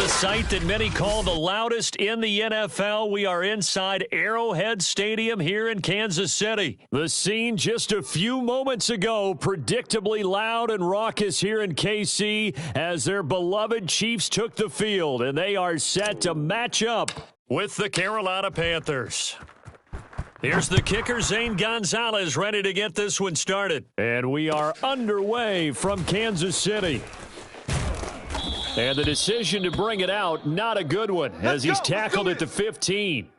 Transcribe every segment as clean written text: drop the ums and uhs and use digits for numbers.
the sight that many call the loudest in the NFL. We are inside Arrowhead Stadium here in Kansas City. The scene just a few moments ago, predictably loud and raucous here in KC as their beloved Chiefs took the field, and they are set to match up with the Carolina Panthers. Here's the kicker, Zane Gonzalez, ready to get this one started. And we are underway from Kansas City. And the decision to bring it out, not a good one, as he's tackled at the 15.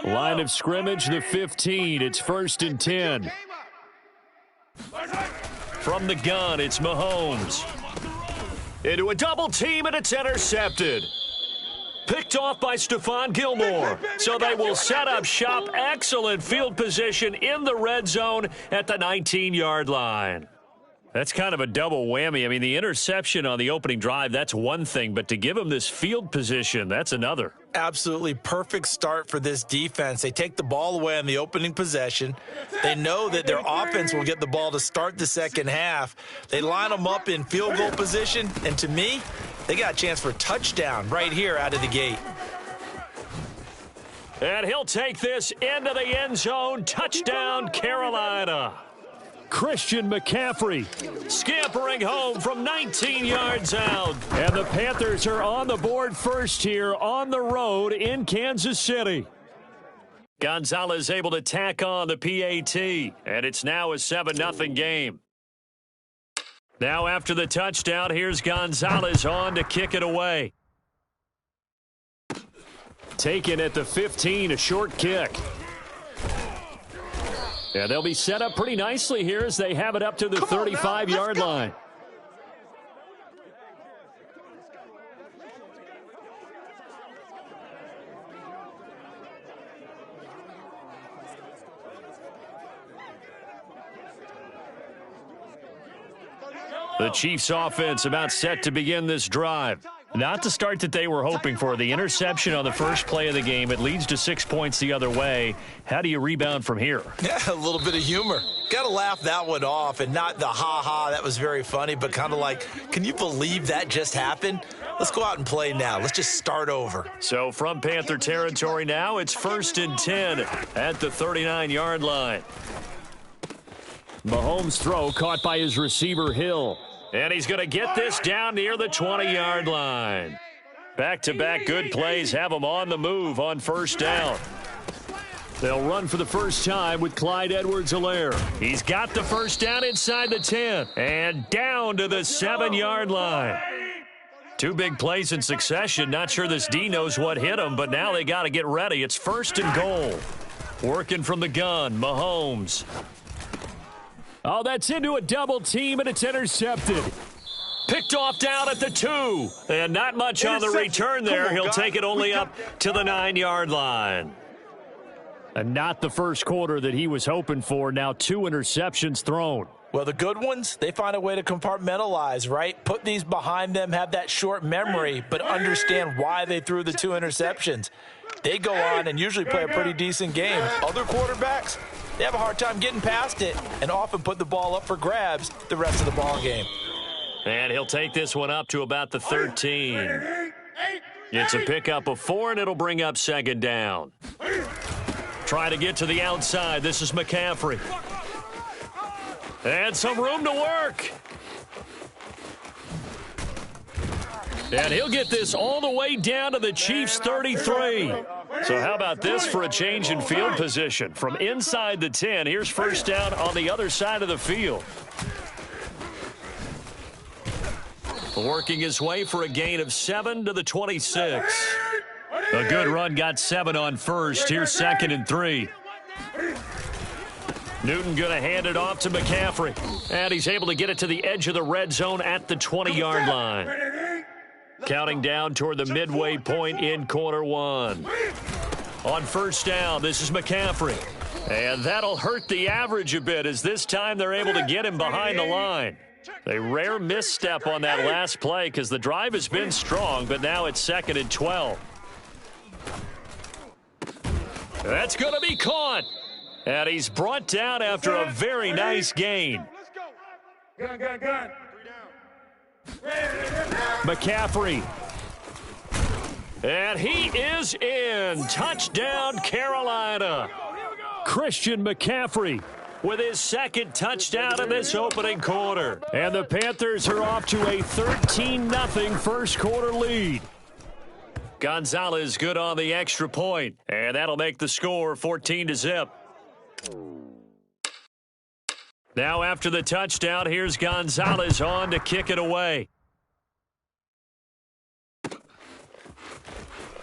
Line of scrimmage, the 15. It's 1st and 10. From the gun, it's Mahomes. Into a double team, and it's intercepted. Picked off by Stephon Gilmore. So they will set up shop. Excellent field position in the red zone at the 19-yard line. That's kind of a double whammy. I mean, the interception on the opening drive, that's one thing. But to give them this field position, that's another. Absolutely perfect start for this defense. They take the ball away on the opening possession. They know that their offense will get the ball to start the second half. They line them up in field goal position, and to me, they got a chance for a touchdown right here out of the gate. And he'll take this into the end zone. Touchdown, Carolina. Christian McCaffrey scampering home from 19 yards out. And the Panthers are on the board first here on the road in Kansas City. Gonzalez able to tack on the PAT, and it's now a 7-0 game. Now after the touchdown, here's Gonzalez on to kick it away. Taken at the 15, a short kick. And they'll be set up pretty nicely here as they have it up to the 35-yard line. The Chiefs offense about set to begin this drive. Not the start that they were hoping for. The interception on the first play of the game. It leads to 6 points the other way. How do you rebound from here? Yeah, a little bit of humor. Got to laugh that one off, and not the ha-ha, that was very funny, but kind of like, can you believe that just happened? Let's go out and play now. Let's just start over. So from Panther territory now, it's 1st and 10 at the 39-yard line. Mahomes' throw caught by his receiver, Hill. And he's going to get this down near the 20-yard line. Back-to-back good plays have him on the move on first down. They'll run for the first time with Clyde Edwards-Helaire. He's got the first down inside the 10 and down to the 7-yard line. Two big plays in succession. Not sure this D knows what hit him, but now they got to get ready. It's 1st and goal. Working from the gun, Mahomes. Oh, that's into a double team, and it's intercepted. Picked off down at the 2. And not much on the return there. He'll take it only up to the 9-yard line. And not the first quarter that he was hoping for. Now 2 interceptions thrown. Well, the good ones, they find a way to compartmentalize, right? Put these behind them, have that short memory, but understand why they threw the 2 interceptions. They go on and usually play a pretty decent game. Other quarterbacks, they have a hard time getting past it and often put the ball up for grabs the rest of the ball game. And he'll take this one up to about the 13. It's a pickup of 4, and it'll bring up 2nd down. Trying to get to the outside. This is McCaffrey. And some room to work. And he'll get this all the way down to the Chiefs' 33. So how about this for a change in field position? From inside the 10, here's first down on the other side of the field. Working his way for a gain of 7 to the 26. A good run, got 7 on first. Here's 2nd and 3. Newton going to hand it off to McCaffrey. And he's able to get it to the edge of the red zone at the 20-yard line. Counting down toward the midway point in quarter 1. On first down, this is McCaffrey. And that'll hurt the average a bit as this time they're able to get him behind the line. A rare misstep on that last play because the drive has been strong, but now it's 2nd and 12. That's going to be caught. And he's brought down after a very nice gain. Gun. McCaffrey. And he is in. Touchdown, Carolina. Christian McCaffrey with his 2nd touchdown in this opening quarter. And the Panthers are off to a 13-0 first quarter lead. Gonzalez good on the extra point, and that'll make the score 14-0. Now after the touchdown, here's Gonzalez on to kick it away.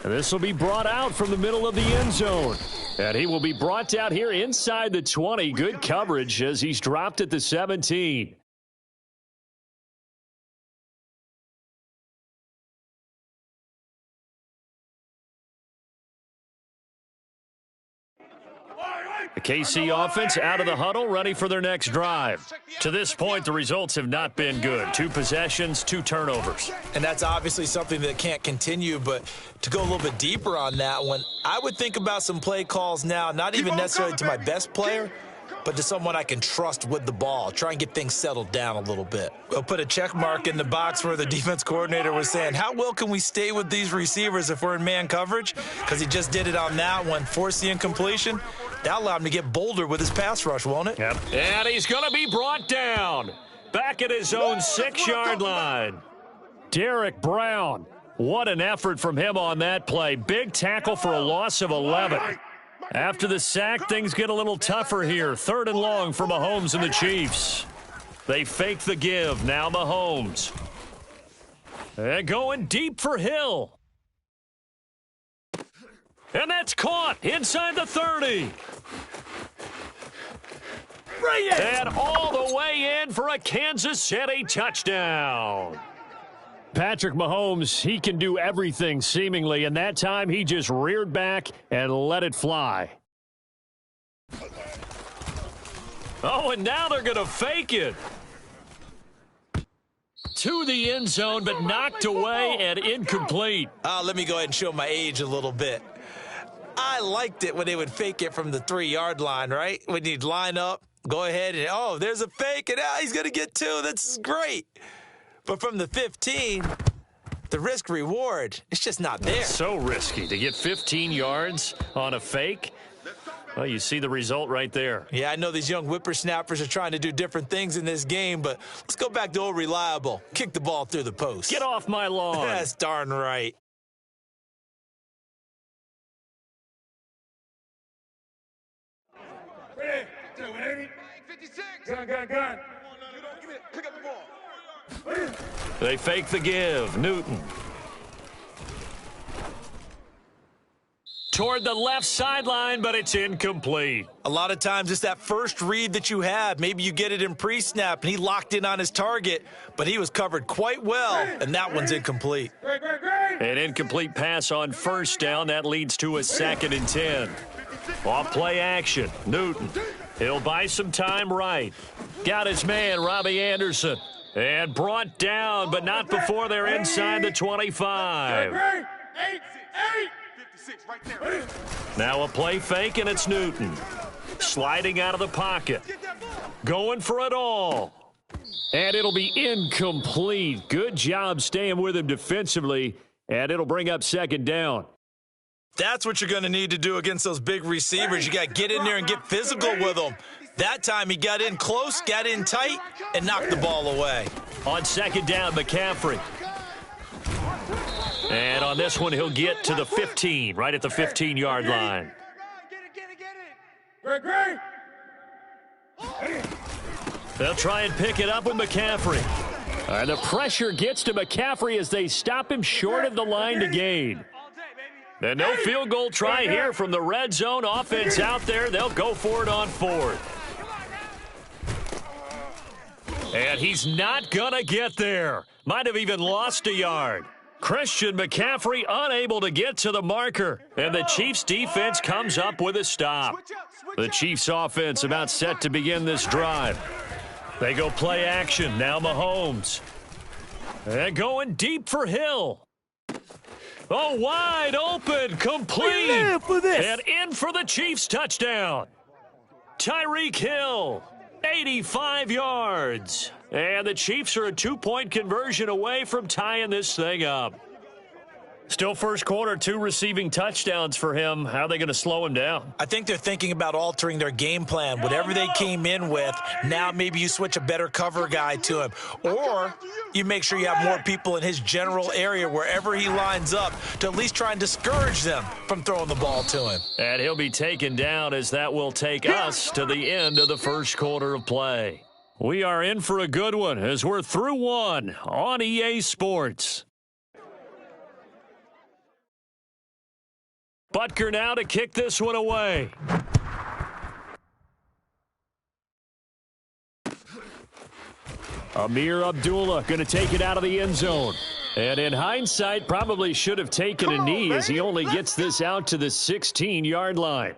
And this will be brought out from the middle of the end zone. And he will be brought down here inside the 20. Good coverage as he's dropped at the 17. The KC offense out of the huddle, ready for their next drive. To this point, the results have not been good. 2 possessions, 2 turnovers. And that's obviously something that can't continue, but to go a little bit deeper on that one, I would think about some play calls now, not even necessarily to my best player, but to someone I can trust with the ball. Try and get things settled down a little bit. We'll put a check mark in the box where the defense coordinator was saying, how well can we stay with these receivers if we're in man coverage? Because he just did it on that one, forced the incompletion. That allowed him to get bolder with his pass rush, won't it? Yep. And he's going to be brought down. Back at his own 6-yard line. Derek Brown. What an effort from him on that play. Big tackle for a loss of 11. After the sack, things get a little tougher here. 3rd and long for Mahomes and the Chiefs. They fake the give. Now Mahomes. And going deep for Hill. And that's caught inside the 30. And all the way in for a Kansas City touchdown. Patrick Mahomes, he can do everything seemingly, and that time he just reared back and let it fly. Oh, and now they're going to fake it. To the end zone, but knocked away and incomplete. Let me go ahead and show my age a little bit. I liked it when they would fake it from the 3-yard line, right? When you'd line up, go ahead and, oh, there's a fake, and he's going to get 2. That's great. But from the 15, the risk-reward, it's just not there. It's so risky to get 15 yards on a fake. Well, you see the result right there. Yeah, I know these young whippersnappers are trying to do different things in this game, but let's go back to old reliable. Kick the ball through the post. Get off my lawn. That's darn right. Gun. Pick up the ball. They fake the give. Newton. Toward the left sideline, but it's incomplete. A lot of times it's that first read that you have. Maybe you get it in pre-snap, and he locked in on his target, but he was covered quite well, and that one's incomplete. An incomplete pass on 1st down. That leads to a 2nd and 10. Off play action. Newton. He'll buy some time right. Got his man, Robbie Anderson. And brought down, but not before they're inside the 25. Now a play fake, and it's Newton. Sliding out of the pocket. Going for it all. And it'll be incomplete. Good job staying with him defensively, and it'll bring up 2nd down. That's what you're going to need to do against those big receivers. You got to get in there and get physical with them. That time he got in close, got in tight, and knocked the ball away. On 2nd down, McCaffrey. And on this one, he'll get to the 15, right at the 15-yard line. They'll try and pick it up with McCaffrey. And the pressure gets to McCaffrey as they stop him short of the line to gain. And no field goal try here from the red zone. Offense out there. They'll go for it on 4th. And he's not going to get there. Might have even lost a yard. Christian McCaffrey unable to get to the marker. And the Chiefs defense comes up with a stop. The Chiefs offense about set to begin this drive. They go play action. Now Mahomes. And going deep for Hill. Oh, wide open, complete. And in for the Chiefs touchdown. Tyreek Hill, 85 yards. And the Chiefs are a 2-point conversion away from tying this thing up. Still first quarter, 2 receiving touchdowns for him. How are they going to slow him down? I think they're thinking about altering their game plan. Whatever they came in with, now maybe you switch a better cover guy to him. Or you make sure you have more people in his general area wherever he lines up to at least try and discourage them from throwing the ball to him. And he'll be taken down as that will take us to the end of the first quarter of play. We are in for a good one as we're through one on EA Sports. Butker now to kick this one away. Amir Abdullah going to take it out of the end zone. And in hindsight, probably should have taken a knee as he only gets this out to the 16-yard line.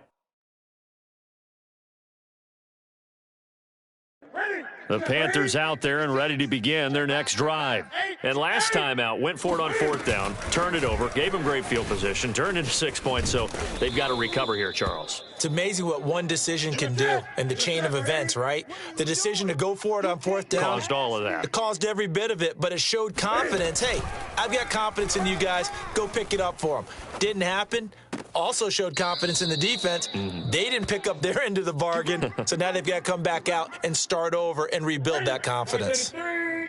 The Panthers out there and ready to begin their next drive. And last time out, went for it on 4th down, turned it over, gave them great field position, turned into 6 points, so they've got to recover here, Charles. It's amazing what one decision can do in the chain of events, right? The decision to go for it on 4th down. Caused all of that. It caused every bit of it, but it showed confidence. Hey, I've got confidence in you guys. Go pick it up for them. Didn't happen. Also showed confidence in the defense. They didn't pick up their end of the bargain, so now they've got to come back out and start over and rebuild that confidence.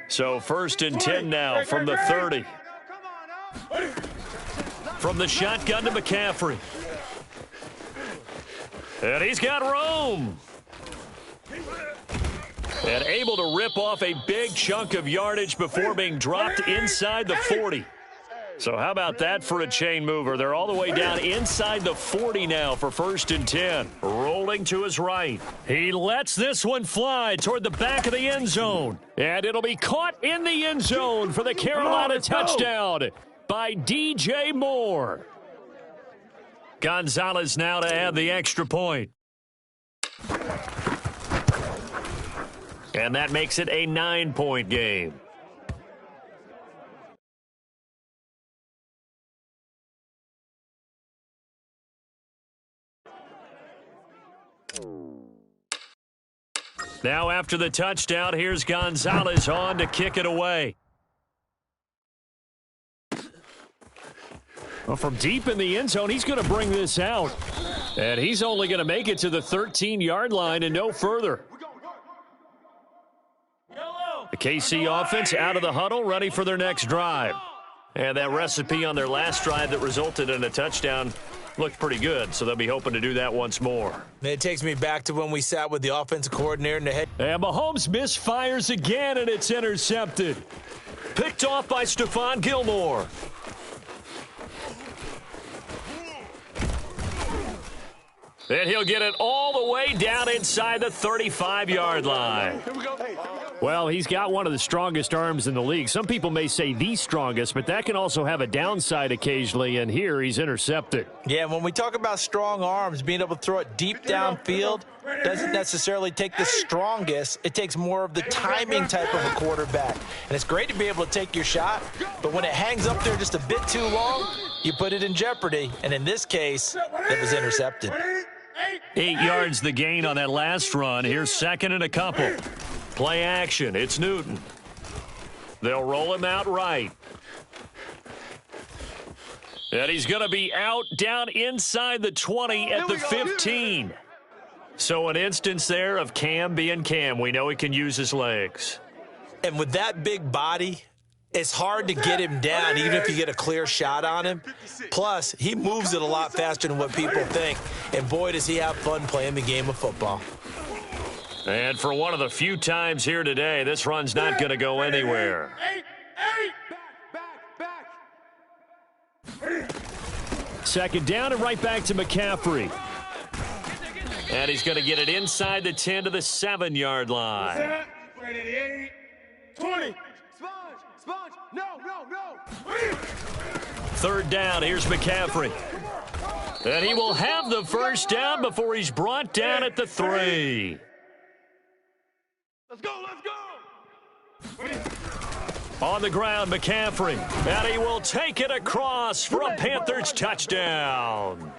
So 1st and 10 now from the 30. From the shotgun to McCaffrey. And he's got Rome. And able to rip off a big chunk of yardage before being dropped inside the 40. So how about that for a chain mover? They're all the way down inside the 40 now for 1st and 10. Rolling to his right. He lets this one fly toward the back of the end zone. And it'll be caught in the end zone for the Carolina touchdown by DJ Moore. Gonzalez now to add the extra point. And that makes it a 9-point game. Now after the touchdown, here's Gonzalez on to kick it away. Well, from deep in the end zone, he's going to bring this out. And he's only going to make it to the 13-yard line and no further. The KC offense out of the huddle, ready for their next drive. And that recipe on their last drive that resulted in a touchdown looked pretty good, so they'll be hoping to do that once more. It takes me back to when we sat with the offensive coordinator in the head. And Mahomes misfires again, and it's intercepted. Picked off by Stephon Gilmore. And he'll get it all the way down inside the 35-yard line. Well, he's got one of the strongest arms in the league. Some people may say the strongest, but that can also have a downside occasionally, and here he's intercepted. Yeah, when we talk about strong arms, being able to throw it deep downfield doesn't necessarily take the strongest. It takes more of the timing type of a quarterback. And it's great to be able to take your shot, but when it hangs up there just a bit too long, you put it in jeopardy. And in this case, it was intercepted. 8 yards the gain on that last run. Here's 2nd and a couple. Play action. It's Newton. They'll roll him out right. And he's going to be out down inside the 20 at the 15. So an instance there of Cam being Cam. We know he can use his legs. And with that big body, it's hard to get him down even if you get a clear shot on him. Plus, he moves it a lot faster than what people think. And boy, does he have fun playing the game of football. And for one of the few times here today, this run's not going to go anywhere. Second down and right back to McCaffrey. And he's going to get it inside the 10 to the 7-yard line. 20. Sponge. No. 3rd down. Here's McCaffrey. And he will have the first down before he's brought down at the 3. Let's go, let's go! On the ground, McCaffrey. And he will take it across for a Panthers touchdown.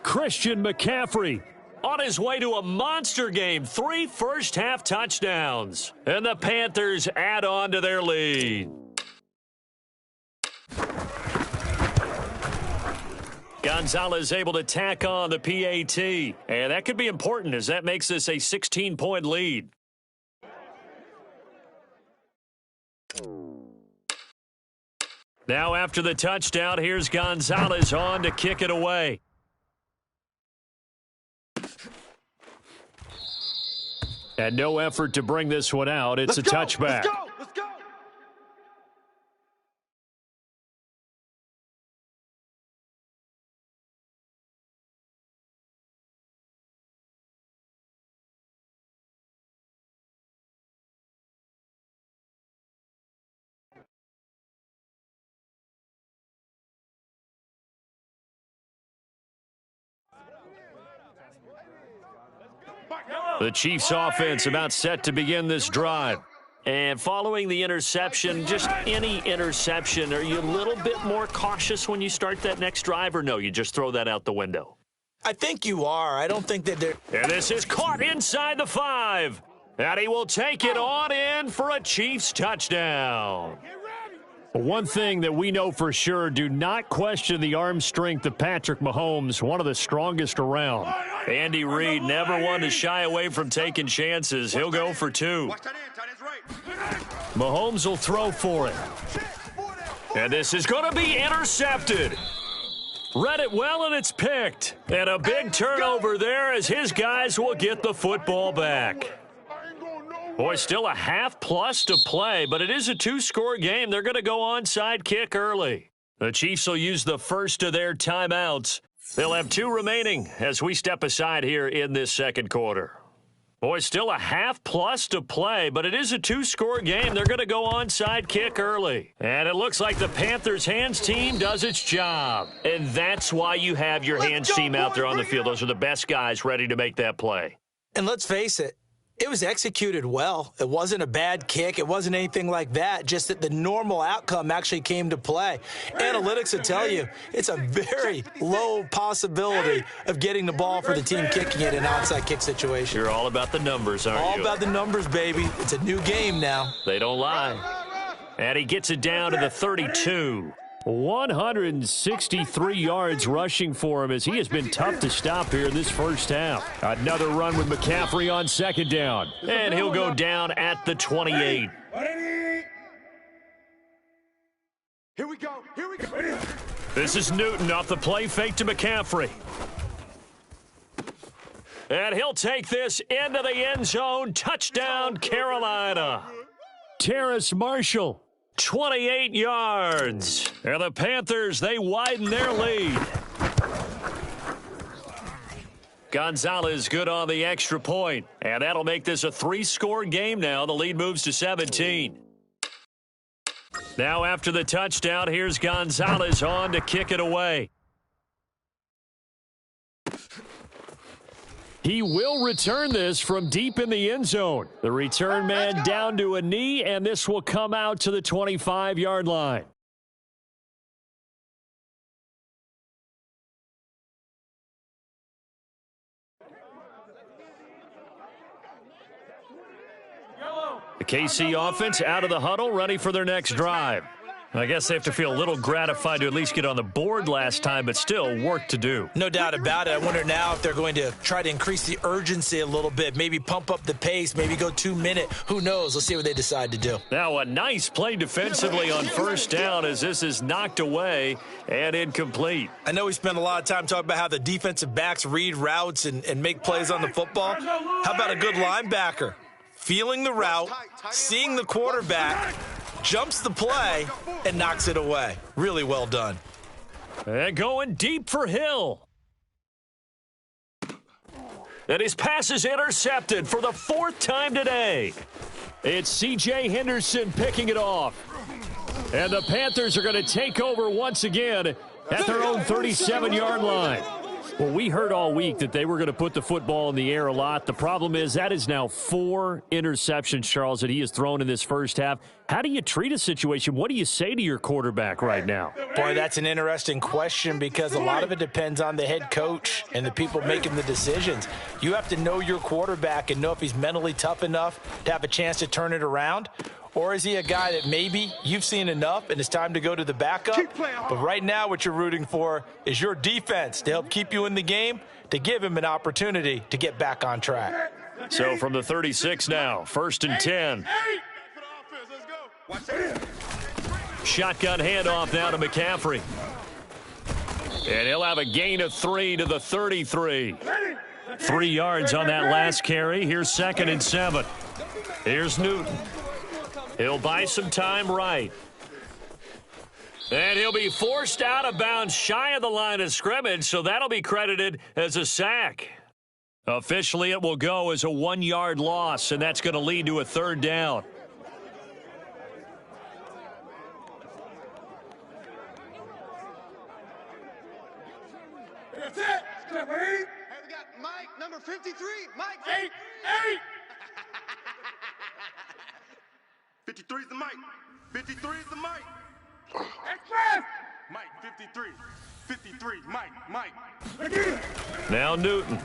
Christian McCaffrey on his way to a monster game. 3 first-half touchdowns. And the Panthers add on to their lead. Gonzalez able to tack on the PAT. And that could be important as that makes this a 16-point lead. Now after the touchdown, here's Gonzalez on to kick it away. And no effort to bring this one out. It's a touchback. Let's go, let's go! The Chiefs offense about set to begin this drive. And following the interception, just any interception, are you a little bit more cautious when you start that next drive, or no, you just throw that out the window? I think you are. I don't think that they're... And this is caught inside the 5. And he will take it on in for a Chiefs touchdown. One thing that we know for sure, do not question the arm strength of Patrick Mahomes, one of the strongest around. Andy Reid never one to shy away from taking chances. He'll go for 2. Mahomes will throw for it. And this is going to be intercepted. Read it well, and it's picked. And a big turnover there as his guys will get the football back. Boy, still a half plus to play, but it is a 2-score game. They're going to go onside kick early. The Chiefs will use the first of their timeouts. They'll have 2 remaining as we step aside here in this second quarter. Boy, still a half plus to play, but it is a 2-score game. They're going to go onside kick early. And it looks like the Panthers' hands team does its job. And that's why you have your hands team out there on the field. Those are the best guys ready to make that play. And let's face it, it was executed well. It wasn't a bad kick. It wasn't anything like that, just that the normal outcome actually came to play. Analytics will tell you it's a very low possibility of getting the ball for the team kicking it in an onside kick situation. You're all about the numbers, aren't you? All about the numbers, baby. It's a new game now. They don't lie. And he gets it down to the 32. 163 yards rushing for him as he has been tough to stop here in this first half. Another run with McCaffrey on second down. And he'll go down at the 28. Here we go, here we go. This is Newton off the play fake to McCaffrey. And he'll take this into the end zone. Touchdown, Carolina. Terrace Marshall. 28 yards. And the Panthers, they widen their lead. Gonzalez good on the extra point. And that'll make this a 3-score game now. The lead moves to 17. Now after the touchdown, here's Gonzalez on to kick it away. He will return this from deep in the end zone. The return man down to a knee, and this will come out to the 25-yard line. The KC offense out of the huddle, ready for their next drive. I guess they have to feel a little gratified to at least get on the board last time, but still work to do. No doubt about it. I wonder now if they're going to try to increase the urgency a little bit, maybe pump up the pace, maybe go 2-minute. Who knows? Let's see what they decide to do. Now a nice play defensively on first down as this is knocked away and incomplete. I know we spent a lot of time talking about how the defensive backs read routes and make plays on the football. How about a good linebacker? Feeling the route, seeing the quarterback, jumps the play, and knocks it away. Really well done. And going deep for Hill. And his pass is intercepted for the 4th time today. It's C.J. Henderson picking it off. And the Panthers are going to take over once again at their own 37-yard line. Well, we heard all week that they were going to put the football in the air a lot. The problem is that is now 4 interceptions, Charles, that he has thrown in this first half. How do you treat a situation? What do you say to your quarterback right now? Boy, that's an interesting question because a lot of it depends on the head coach and the people making the decisions. You have to know your quarterback and know if he's mentally tough enough to have a chance to turn it around. Or is he a guy that maybe you've seen enough and it's time to go to the backup? But right now what you're rooting for is your defense to help keep you in the game, to give him an opportunity to get back on track. So from the 36 now, 1st and 10. Shotgun handoff now to McCaffrey. And he'll have a gain of 3 to the 33. 3 yards on that last carry. Here's 2nd and 7. Here's Newton. He'll buy some time right. And he'll be forced out of bounds shy of the line of scrimmage, so that'll be credited as a sack. Officially, it will go as a 1-yard loss, and that's going to lead to a 3rd down. That's it. Hey, we got Mike, number 53. Mike. 8. 53 is the mic. 53 is the mic. Express. Mike, 53. 53. Mike. Now Newton.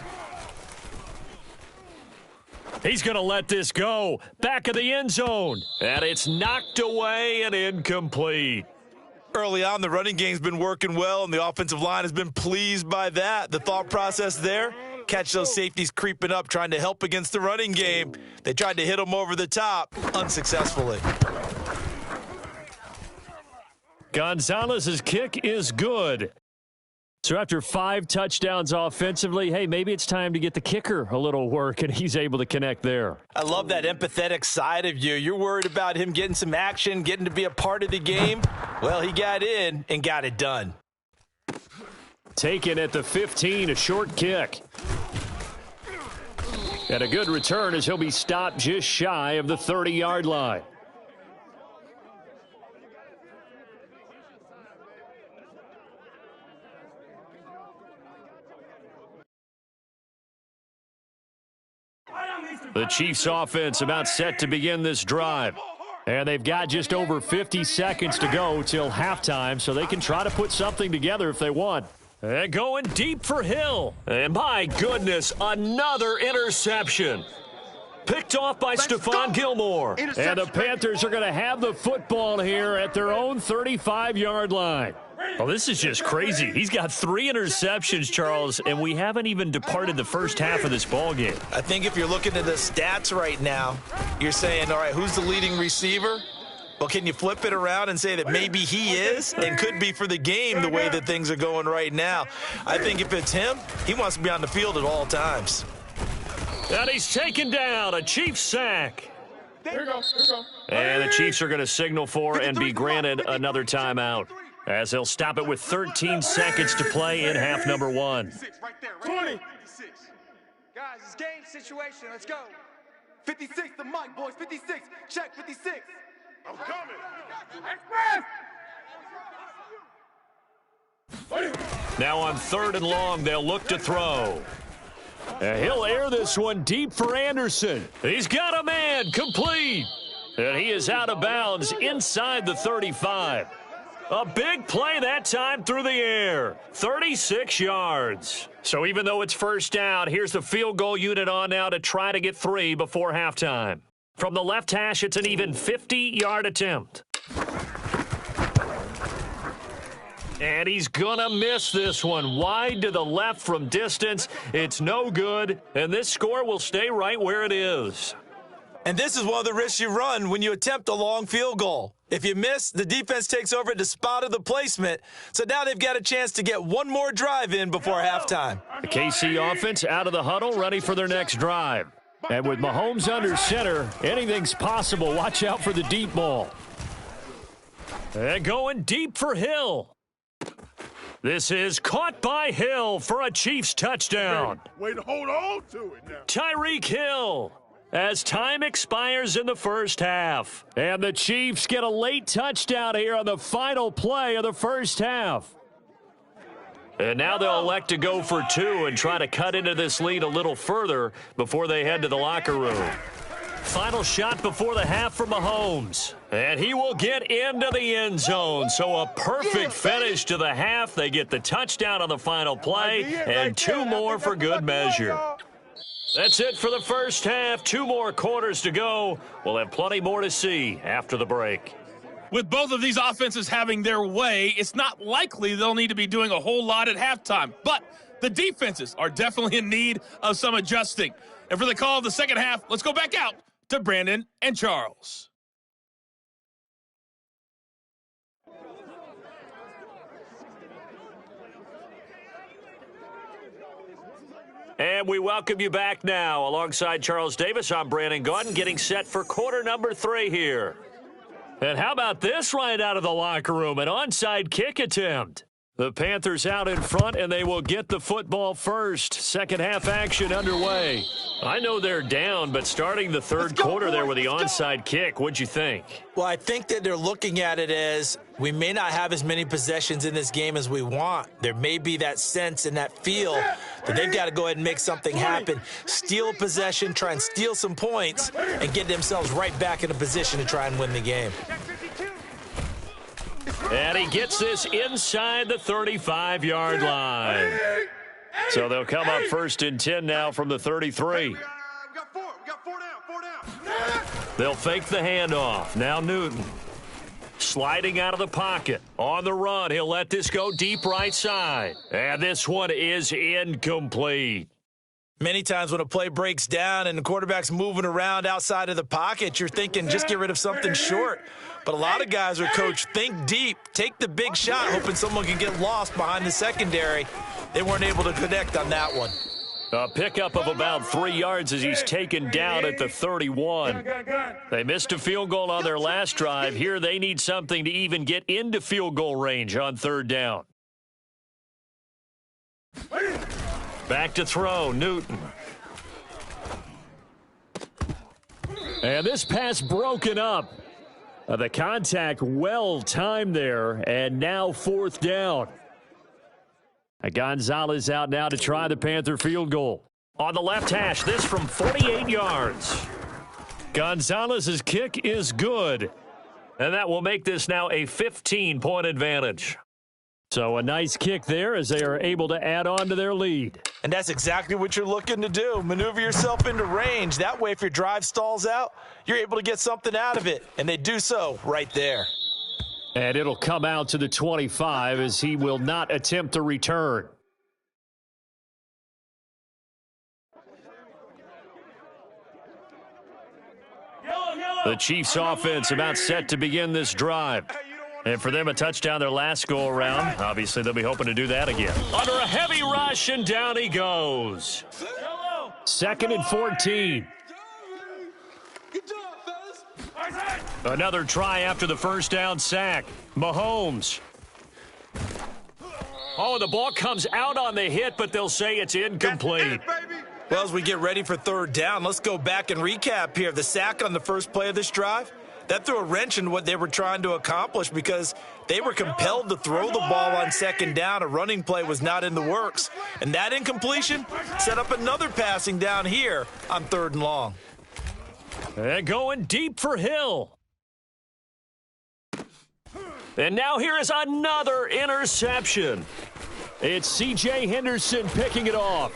He's going to let this go. Back of the end zone. And it's knocked away and incomplete. Early on, the running game's been working well, and the offensive line has been pleased by that. The thought process there, catch those safeties creeping up, trying to help against the running game. They tried to hit them over the top, unsuccessfully. Gonzalez's kick is good. So after 5 touchdowns offensively, hey, maybe it's time to get the kicker a little work, and he's able to connect there. I love that empathetic side of you. You're worried about him getting some action, getting to be a part of the game. Well, he got in and got it done. Taken at the 15, a short kick. And a good return as he'll be stopped just shy of the 30-yard line. The Chiefs offense about set to begin this drive. And they've got just over 50 seconds to go till halftime, so they can try to put something together if they want. And going deep for Hill. And my goodness, another interception. Picked off by Stephon Gilmore. And the Panthers are going to have the football here at their own 35-yard line. Well, this is just crazy. He's got 3 interceptions, Charles, and we haven't even departed the first half of this ballgame. I think if you're looking at the stats right now, you're saying, all right, who's the leading receiver? Well, can you flip it around and say that maybe he is and could be for the game the way that things are going right now? I think if it's him, he wants to be on the field at all times. And he's taken down, a Chiefs sack. There you go. And the Chiefs are going to signal for and be granted another timeout, as they'll stop it with 13 seconds to play in half number 1. 20. Guys, it's game situation. Let's go. 56, the mic, boys. 56. Check 56. I'm coming. Express. Now on 3rd and long, they'll look to throw. And he'll air this one deep for Anderson. He's got a man, complete. And he is out of bounds inside the 35. A big play that time through the air. 36 yards. So even though it's first down, here's the field goal unit on now to try to get 3 before halftime. From the left hash, it's an even 50-yard attempt. And he's going to miss this one. Wide to the left from distance. It's no good, and this score will stay right where it is. And this is one of the risks you run when you attempt a long field goal. If you miss, the defense takes over at the spot of the placement. So now they've got a chance to get one more drive in before halftime. The KC offense out of the huddle, ready for their next drive. And with Mahomes under center, anything's possible. Watch out for the deep ball. And going deep for Hill. This is caught by Hill for a Chiefs touchdown. Way to hold on to it now. Tyreek Hill as time expires in the first half. And the Chiefs get a late touchdown here on the final play of the first half. And now they'll elect to go for two and try to cut into this lead a little further before they head to the locker room. Final shot before the half for Mahomes. And he will get into the end zone. So a perfect finish to the half. They get the touchdown on the final play and two more for good measure. That's it for the first half. 2 more quarters to go. We'll have plenty more to see after the break. With both of these offenses having their way, it's not likely they'll need to be doing a whole lot at halftime. But the defenses are definitely in need of some adjusting. And for the call of the second half, let's go back out to Brandon and Charles. And we welcome you back now. Alongside Charles Davis, I'm Brandon Gaudin, getting set for quarter number 3 here. And how about this right out of the locker room? An onside kick attempt. The Panthers out in front, and they will get the football first. Second half action underway. I know they're down, but starting the third quarter there with the onside kick, what'd you think? Well, I think that they're looking at it as we may not have as many possessions in this game as we want. There may be that sense and that feel that they've got to go ahead and make something happen, steal a possession, try and steal some points, and get themselves right back in a position to try and win the game. And he gets this inside the 35-yard line. So they'll come up first and 10 now from the 33. We got four down. They'll fake the handoff. Now Newton. Sliding out of the pocket. On the run, he'll let this go deep right side. And this one is incomplete. Many times when a play breaks down and the quarterback's moving around outside of the pocket, you're thinking just get rid of something short. But a lot of guys are coached, think deep, take the big shot, hoping someone can get lost behind the secondary. They weren't able to connect on that one. A pickup of about 3 yards as he's taken down at the 31. They missed a field goal on their last drive. Here they need something to even get into field goal range on third down. Back to throw, Newton. And this pass broken up. The contact well timed there, and now fourth down. Gonzalez out now to try the Panther field goal. On the left hash, this from 48 yards. Gonzalez's kick is good, and that will make this now a 15-point advantage. So a nice kick there as they are able to add on to their lead. And that's exactly what you're looking to do. Maneuver yourself into range. That way, if your drive stalls out, you're able to get something out of it. And they do so right there. And it'll come out to the 25 as he will not attempt to return. The Chiefs offense about set to begin this drive. And for them, a touchdown their last go-around. Obviously, they'll be hoping to do that again. Under a heavy rush, and down he goes. Second and 14. Good job, fellas. Another try after the first down sack. Mahomes. Oh, the ball comes out on the hit, but they'll say it's incomplete. Well, as we get ready for third down, let's go back and recap here. The sack on the first play of this drive, that threw a wrench in what they were trying to accomplish because they were compelled to throw the ball on second down. A running play was not in the works. And that incompletion set up another passing down here on third and long. And going deep for Hill. And now here is another interception. It's C.J. Henderson picking it off.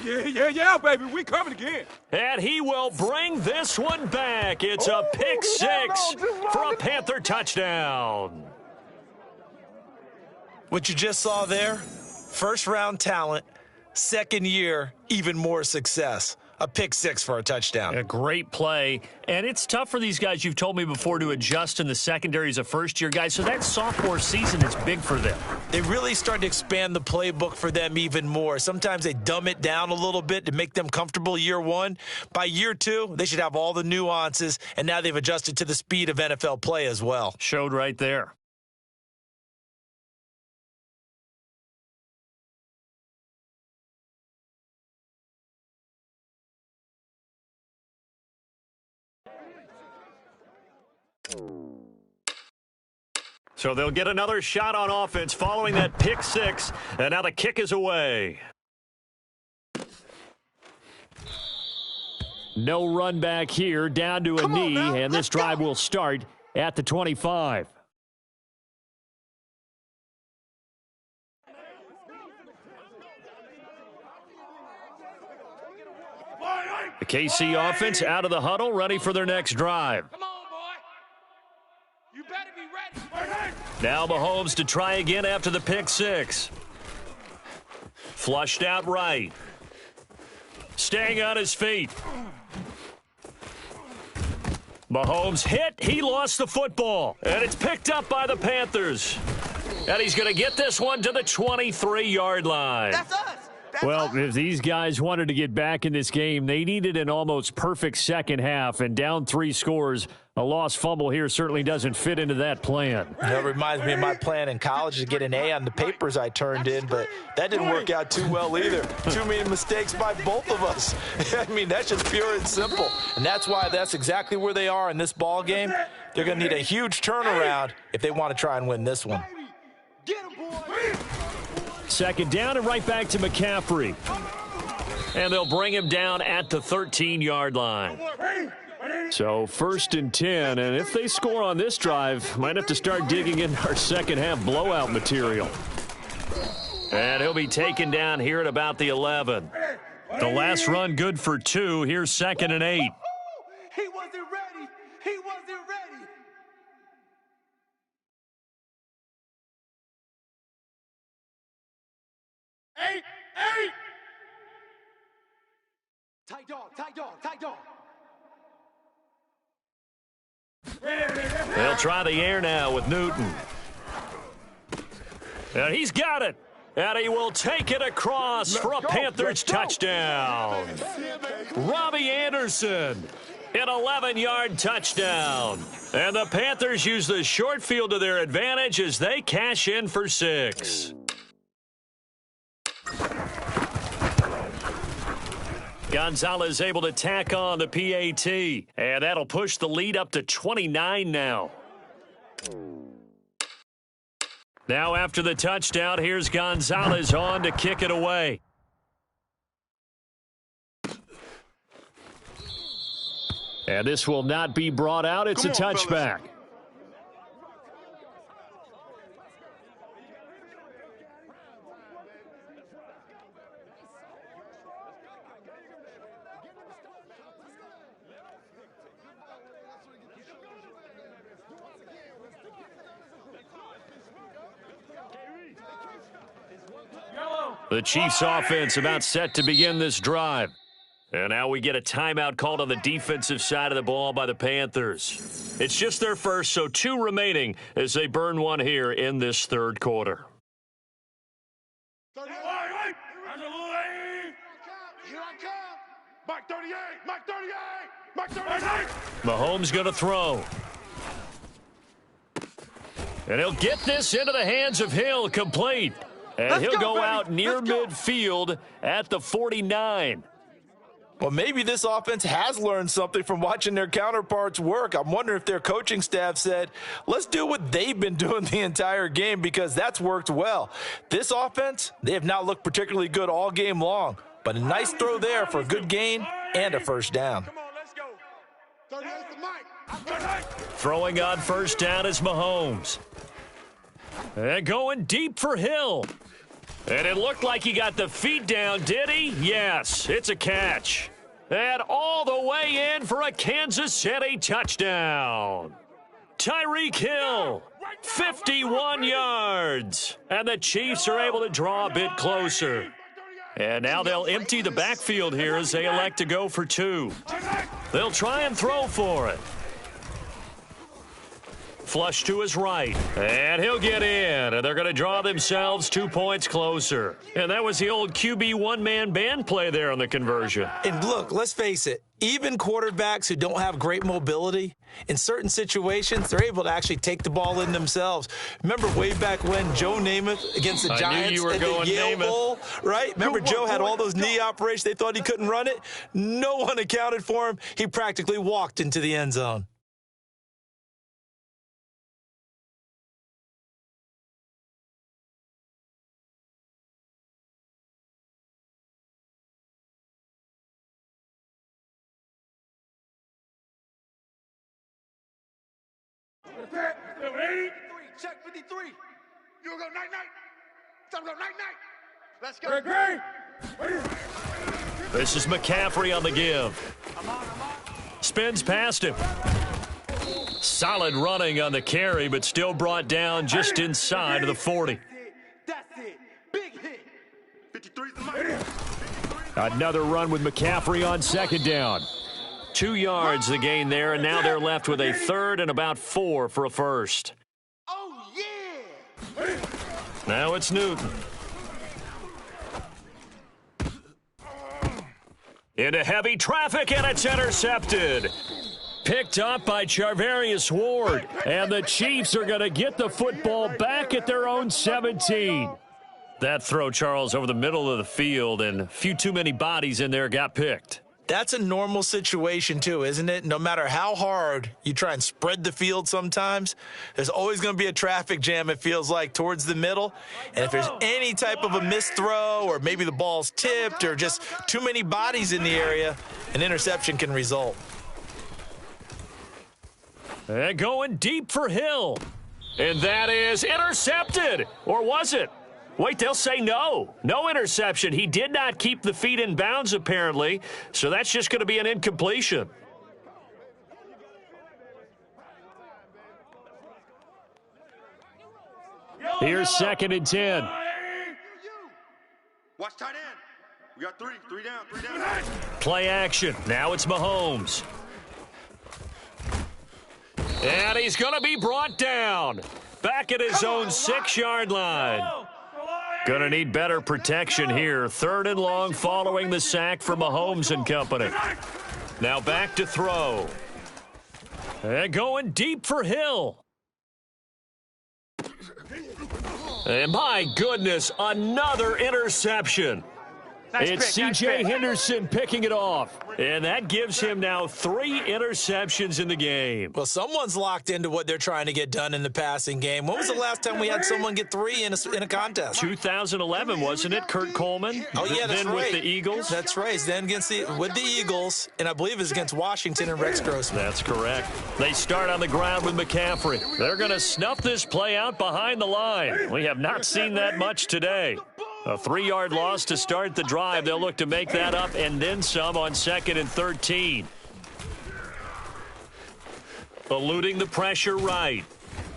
Yeah, baby. We coming again. And he will bring this one back. It's a pick six for a Panther touchdown. What you just saw there, first-round talent, second year, even more success. A pick six for a touchdown. A great play. And it's tough for these guys, you've told me before, to adjust in the secondary as a first-year guy. So that sophomore season is big for them. They really start to expand the playbook for them even more. Sometimes they dumb it down a little bit to make them comfortable year one. By year two, they should have all the nuances, and now they've adjusted to the speed of NFL play as well. Showed right there. So they'll get another shot on offense following that pick six, and now the kick is away. No run back here, down to a knee, and this drive will start at the 25. The KC offense out of the huddle, ready for their next drive. Come on, boy. You better be ready. Now Mahomes to try again after the pick six. Flushed out right. Staying on his feet. Mahomes hit. He lost the football. And it's picked up by the Panthers. And he's going to get this one to the 23-yard line. That's us. Well, if these guys wanted to get back in this game, they needed an almost perfect second half, and down 3 scores. A lost fumble here certainly doesn't fit into that plan. That reminds me of my plan in college to get an A on the papers I turned in, but that didn't work out too well either. Too many mistakes by both of us. I mean, that's just pure and simple. And that's why that's exactly where they are in this ball game. They're going to need a huge turnaround if they want to try and win this one. Get him, boy. Second down and right back to McCaffrey. And they'll bring him down at the 13-yard line. So 1st and 10, and if they score on this drive, might have to start digging in our second half blowout material. And he'll be taken down here at about the 11. The last run good for 2. Here's 2nd and 8. He wasn't ready. He wasn't ready. Eight. Tight dog, tight dog, tight dog. They'll try the air now with Newton. And he's got it. And he will take it across for a Panthers touchdown. Robbie Anderson, an 11-yard touchdown. And the Panthers use the short field to their advantage as they cash in for 6. Gonzalez able to tack on the PAT, and that'll push the lead up to 29 now. Now after the touchdown, here's Gonzalez on to kick it away. And this will not be brought out. It's a touchback. The Chiefs offense about set to begin this drive. And now we get a timeout called on the defensive side of the ball by the Panthers. It's just their first, so 2 remaining as they burn one here in this 3rd quarter. Here I come. Mike 38, Mike 38, Mike 38. Mahomes going to throw. And he'll get this into the hands of Hill, complete. And he'll go out near midfield at the 49. Well, maybe this offense has learned something from watching their counterparts work. I'm wondering if their coaching staff said, let's do what they've been doing the entire game, because that's worked well. This offense, they have not looked particularly good all game long, but a nice throw there for a good gain and a first down. Come on, let's go. 38's the Mike. Throwing on first down is Mahomes. And going deep for Hill. And it looked like he got the feet down, did he? Yes, it's a catch. And all the way in for a Kansas City touchdown. Tyreek Hill, 51 yards. And the Chiefs are able to draw a bit closer. And now they'll empty the backfield here as they elect to go for 2. They'll try and throw for it. Flush to his right, and he'll get in, and they're going to draw themselves 2 points closer. And that was the old QB one-man band play there on the conversion. And look, let's face it, even quarterbacks who don't have great mobility, in certain situations, they're able to actually take the ball in themselves. Remember way back when Joe Namath against the Giants at the Yale Bowl, right? Remember Joe had all those knee operations. They thought he couldn't run it. No one accounted for him. He practically walked into the end zone. Check 53. You go night-night. Time to go night-night. Let's go. This is McCaffrey on the give. Spins past him. Solid running on the carry, but still brought down just inside of the 40. That's it. Big hit. 53's the mic. Another run with McCaffrey on second down. 2 yards the gain there, and now they're left with a third and about 4 for a first. Oh, yeah. Now it's Newton. Into heavy traffic, and it's intercepted. Picked up by Charvarius Ward, and the Chiefs are going to get the football back at their own 17. That throw, Charles, over the middle of the field, and a few too many bodies in there got picked. That's a normal situation, too, isn't it? No matter how hard you try and spread the field sometimes, there's always going to be a traffic jam, it feels like, towards the middle. And if there's any type of a missed throw or maybe the ball's tipped or just too many bodies in the area, an interception can result. And going deep for Hill. And that is intercepted. Or was it? Wait, they'll say no. No interception. He did not keep the feet in bounds, apparently. So that's just going to be an incompletion. Here's 2nd and 10. Watch tight end. We got three down. Play action. Now it's Mahomes. And he's going to be brought down. Back at his own 6-yard line. Going to need better protection here. 3rd and long following the sack from Mahomes and company. Now back to throw. And going deep for Hill. And my goodness, another interception. It's C.J. Henderson picking it off. And that gives him now 3 interceptions in the game. Well, someone's locked into what they're trying to get done in the passing game. When was the last time we had someone get 3 in a contest? 2011, wasn't it? Kurt Coleman? Oh, yeah, that's then right. with the Eagles? That's right. Then with the Eagles, and I believe it was against Washington and Rex Grossman. That's correct. They start on the ground with McCaffrey. They're going to snuff this play out behind the line. We have not seen that much today. A 3-yard loss to start the drive. They'll look to make that up and then some on 2nd and 13. Eluding the pressure right.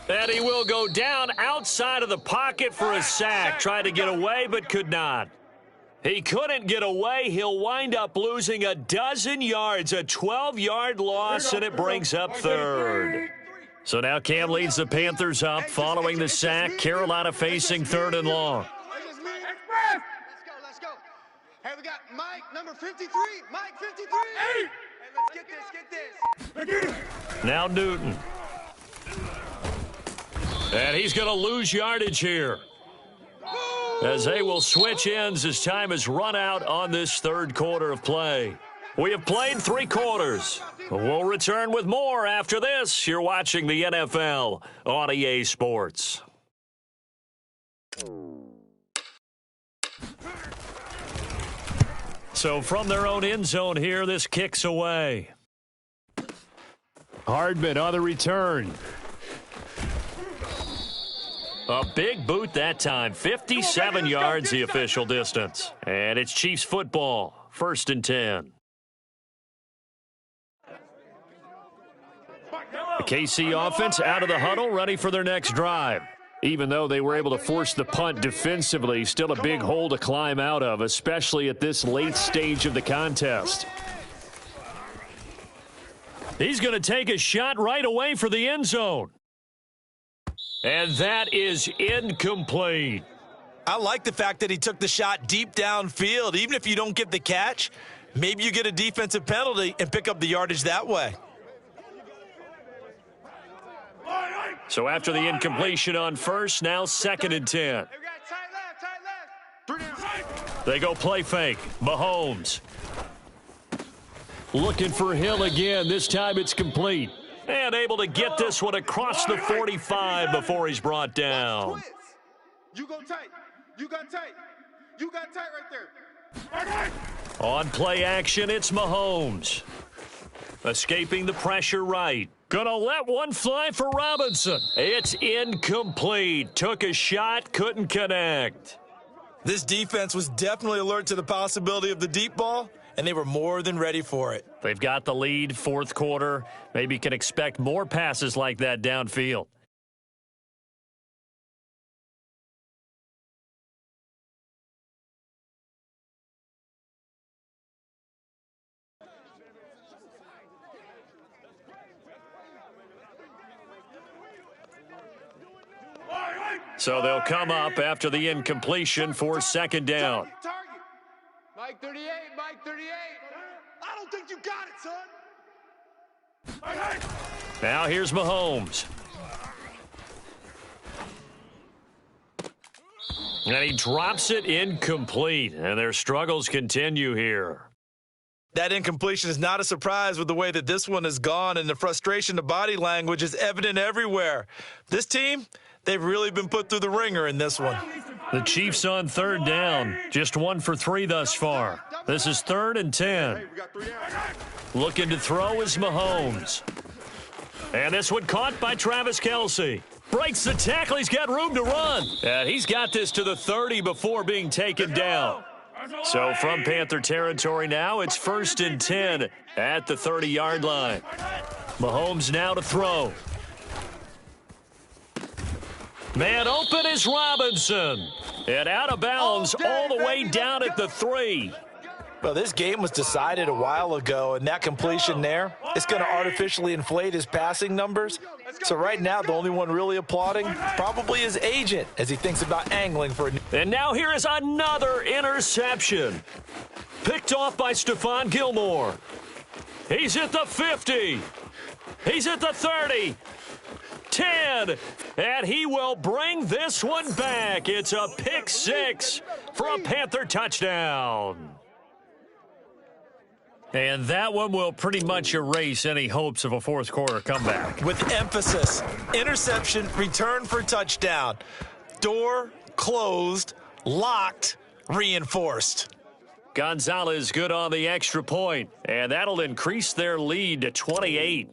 And he will go down outside of the pocket for a sack. Tried to get away but could not. He couldn't get away. He'll wind up losing a dozen yards. A 12-yard loss, and it brings up 3rd. So now Cam leads the Panthers up following the sack. Carolina facing 3rd and long. Let's go. Hey, we got Mike, number 53. Mike, 53. Hey, let's get this. Now Newton. And he's going to lose yardage here. As they will switch ends as time has run out on this 3rd quarter of play. We have played 3 quarters. We'll return with more after this. You're watching the NFL on EA Sports. So from their own end zone here, this kicks away. Hardman on the return. A big boot that time. 57 yards the official distance. And it's Chiefs football. 1st and 10. The KC offense out of the huddle, ready for their next drive. Even though they were able to force the punt defensively, still a big hole to climb out of, especially at this late stage of the contest. He's going to take a shot right away for the end zone. And that is incomplete. I like the fact that he took the shot deep downfield. Even if you don't get the catch, maybe you get a defensive penalty and pick up the yardage that way. So after the incompletion on 1st, now 2nd and 10. Hey, we got tight left. They go play fake. Mahomes. Looking for Hill again. This time it's complete. And able to get this one across the 45 before he's brought down. You go tight. You got tight. You got tight right there. On play action, it's Mahomes. Escaping the pressure right. Gonna let one fly for Robinson. It's incomplete. Took a shot, couldn't connect. This defense was definitely alert to the possibility of the deep ball, and they were more than ready for it. They've got the lead, fourth quarter. Maybe can expect more passes like that downfield. So they'll come up after the incompletion for second down. Target. Mike 38, Mike 38. I don't think you got it, son. Now here's Mahomes. And he drops it incomplete. And their struggles continue here. That incompletion is not a surprise with the way that this one has gone, and the frustration of body language is evident everywhere. This team, they've really been put through the ringer in this one. The Chiefs on third down. Just 1 for 3 thus far. This is 3rd and 10. Looking to throw is Mahomes. And this one caught by Travis Kelce. Breaks the tackle. He's got room to run. And he's got this to the 30 before being taken down. So from Panther territory now, it's 1st and 10 at the 30-yard line. Mahomes now to throw. Man open is Robinson. And out of bounds all the way down at the 3. Well, this game was decided a while ago, and that completion there, it's going to artificially inflate his passing numbers. So right now, the only one really applauding probably his agent as he thinks about angling for a... And now here is another interception. Picked off by Stephon Gilmore. He's at the 50. He's at the 30. 10. And he will bring this one back. It's a pick 6 for a Panther touchdown. And that one will pretty much erase any hopes of a fourth quarter comeback. With emphasis, interception, return for touchdown. Door closed, locked, reinforced. Gonzalez good on the extra point, and that'll increase their lead to 28.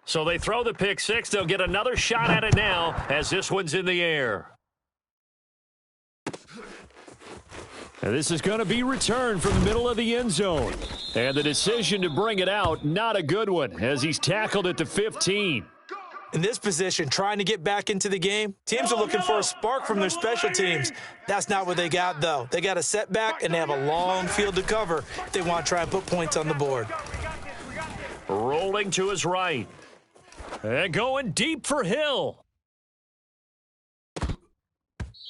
So they throw the pick 6. They'll get another shot at it now as this one's in the air. And this is going to be returned from the middle of the end zone. And the decision to bring it out, not a good one, as he's tackled at the 15. In this position, trying to get back into the game, teams are looking for a spark from their special teams. That's not what they got, though. They got a setback, and they have a long field to cover if they want to try and put points on the board. Rolling to his right. And going deep for Hill.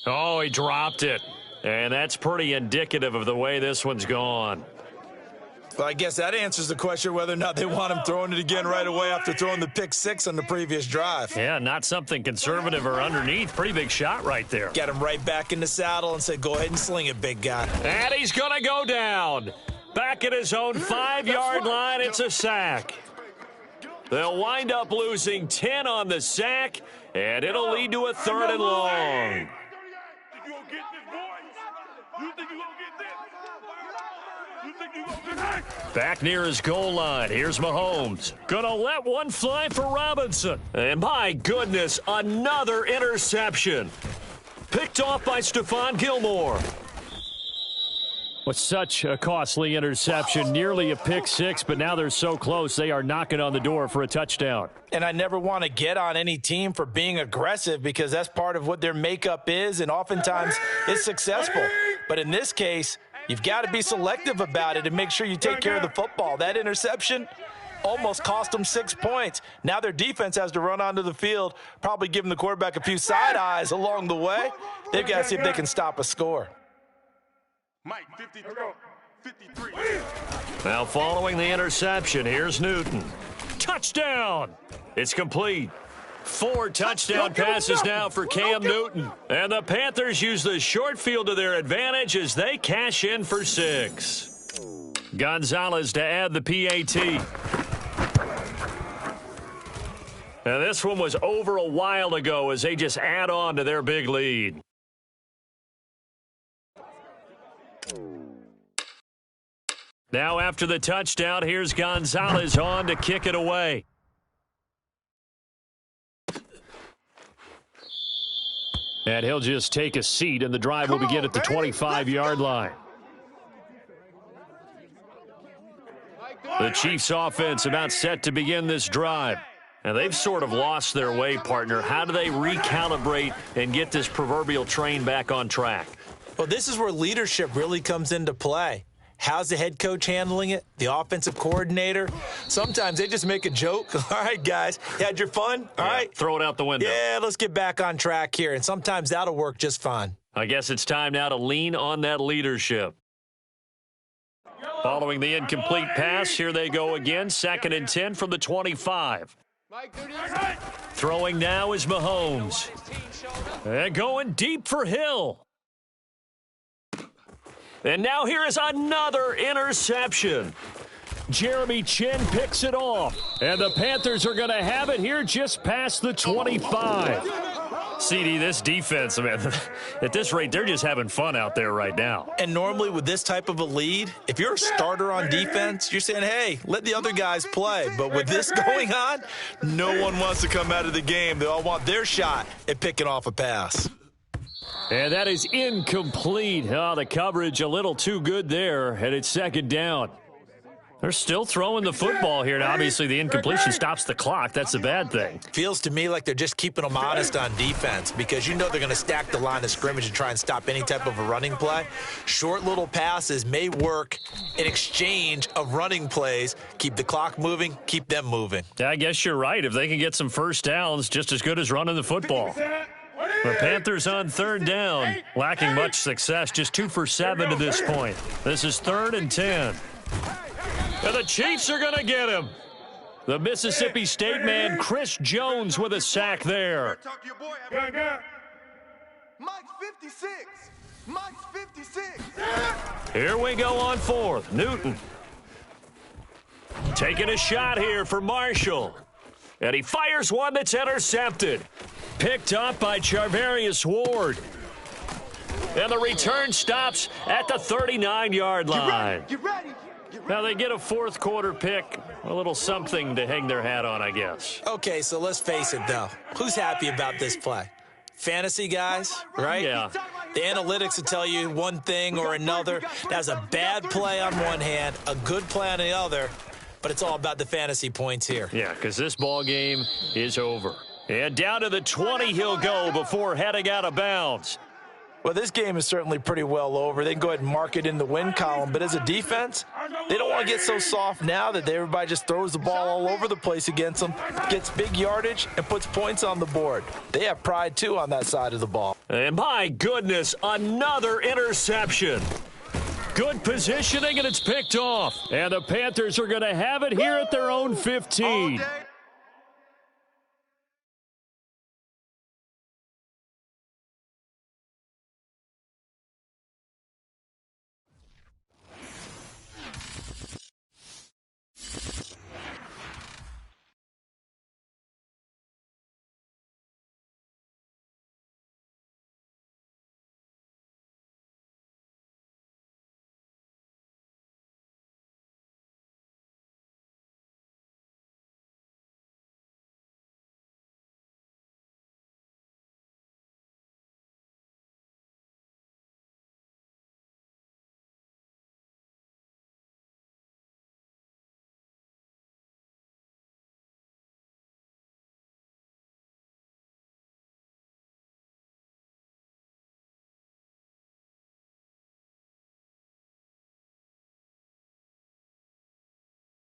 Oh, he dropped it. And that's pretty indicative of the way this one's gone. Well, I guess that answers the question whether or not they want him throwing it again right away after throwing the pick 6 on the previous drive. Yeah, not something conservative or underneath. Pretty big shot right there. Got him right back in the saddle and said, go ahead and sling it, big guy. And he's going to go down. Back at his own 5-yard line, it's a sack. They'll wind up losing 10 on the sack, and it'll lead to a 3rd and long. Back near his goal line. Here's Mahomes. Gonna let one fly for Robinson. And my goodness, another interception. Picked off by Stephon Gilmore. Was such a costly interception, nearly a pick 6, but now they're so close they are knocking on the door for a touchdown. And I never want to get on any team for being aggressive because that's part of what their makeup is, and oftentimes it's successful. But in this case, you've got to be selective about it and make sure you take care of the football. That interception almost cost them 6 points. Now their defense has to run onto the field, probably giving the quarterback a few side eyes along the way. They've got to see if they can stop a score. Mike 53. Now following the interception, here's Newton. Touchdown! It's complete. 4 touchdown passes now for Cam Newton. And the Panthers use the short field to their advantage as they cash in for 6. Gonzalez to add the PAT. Now this one was over a while ago as they just add on to their big lead. Now after the touchdown, here's Gonzalez on to kick it away. And he'll just take a seat, and the drive will begin at the 25-yard line. The Chiefs offense about set to begin this drive. And they've sort of lost their way, partner. How do they recalibrate and get this proverbial train back on track? Well, this is where leadership really comes into play. How's the head coach handling it? The offensive coordinator? Sometimes they just make a joke. All right, guys, you had your fun? All right. Throw it out the window. Yeah, let's get back on track here. And sometimes that'll work just fine. I guess it's time now to lean on that leadership. Following the incomplete pass, here they go again. 2nd and 10 from the 25. Throwing now is Mahomes. And going deep for Hill. And now here is another interception. Jeremy Chin picks it off. And the Panthers are going to have it here just past the 25. CD, this defense, man, at this rate, they're just having fun out there right now. And normally with this type of a lead, if you're a starter on defense, you're saying, hey, let the other guys play. But with this going on, no one wants to come out of the game. They all want their shot at picking off a pass. And that is incomplete. Oh, the coverage a little too good there, and it's 2nd down. They're still throwing the football here. Now, obviously, the incompletion stops the clock. That's a bad thing. Feels to me like they're just keeping them honest on defense because you know they're going to stack the line of scrimmage and try and stop any type of a running play. Short little passes may work in exchange of running plays. Keep the clock moving, keep them moving. Yeah, I guess you're right. If they can get some first downs, just as good as running the football. The Panthers on 3rd down, lacking much success, just 2 for 7 to this point. This is 3rd and 10. And the Chiefs are going to get him. The Mississippi State man, Chris Jones, with a sack there. Mike's 56. Mike's 56. Here we go on 4th. Newton taking a shot here for Marshall. And he fires one that's intercepted. Picked up by Charvarius Ward. And the return stops at the 39-yard line. Get ready. Now they get a 4th quarter pick. A little something to hang their hat on, I guess. Okay, so let's face it, though. Who's happy about this play? Fantasy guys, right? Yeah. The analytics will tell you one thing or another. That's a bad play on one hand, a good play on the other, but it's all about the fantasy points here. Yeah, because this ball game is over. And down to the 20 he'll go before heading out of bounds. Well, this game is certainly pretty well over. They can go ahead and mark it in the win column. But as a defense, they don't want to get so soft now that everybody just throws the ball all over the place against them, gets big yardage, and puts points on the board. They have pride, too, on that side of the ball. And my goodness, another interception. Good positioning, and it's picked off. And the Panthers are going to have it here at their own 15.